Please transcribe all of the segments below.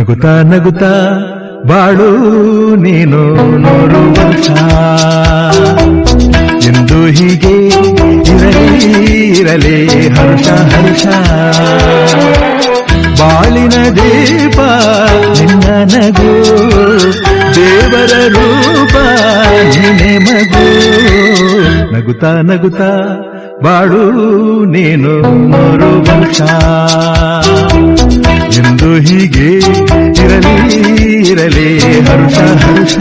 ನಗುತ್ತಾ ನಗುತ್ತಾ ಬಾಳು ನೀನು 100 ವರ್ಷ ಎಂದು ಹೀಗೆ ಇರಲಿ ಹರ್ಷ ಹರ್ಷ ಬಾಳಿನ ದೀಪ ನಿನ್ನ ನಗು ದೇವರ ರೂಪ ನಿನ್ನೆ ಮಗು ನಗುತ್ತಾ ನಗುತ್ತಾ ಬಾಳು ನೀನು 100 ವರ್ಷ ಎಂದು ಹೀಗೆ ಇರಲಿ ಹರ್ಷ ಹರ್ಷ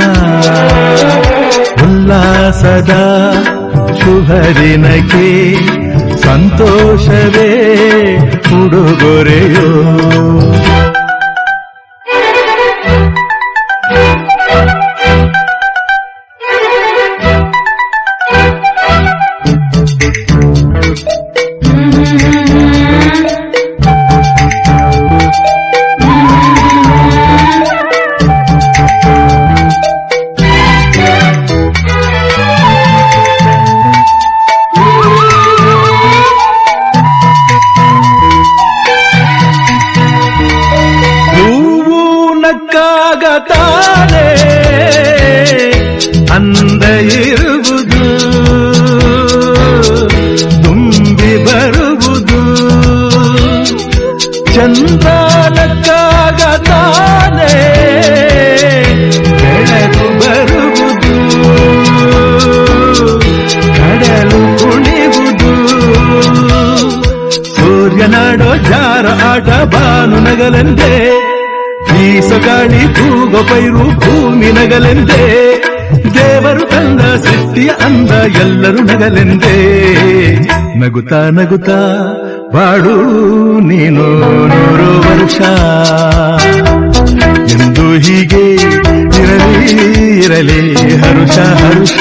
ಉಲ್ಲಾಸದ ಶುಭ ದಿನಕ್ಕೆ ಸಂತೋಷವೇ ಉಡುಗೊರೆಯೋ ನಕ್ಕಾಗತಾನೆ ಅಂದ ಇರುವುದು ತುಂಬಿ ಬರುವುದು ಚಂದ್ರ ನಕ್ಕಾಗತಾನೆ ಬೆಳಕು ಬರುವುದು ಕಡಲು ಕುಣಿವುದು ಸೂರ್ಯನಾಡೋ ಜಾರ ಆಟ ಬಾನು ನಗಲೆಂದೇ ಬೀಸಗಾಳಿ ತೂಗೋ ಪೈರು ಭೂಮಿ ನಗಲೆಂದೇ ದೇವರು ತಂದ ಸೃಷ್ಟಿಯ ಅಂದ ಎಲ್ಲರೂ ನಗಲೆಂದೇ ನಗುತ್ತಾ ನಗುತ್ತಾ ಬಾಳು ನೀನು 100 ವರ್ಷ ಎಂದು ಹೀಗೆ ಇರಲಿ ಹರುಷ ಹರುಷ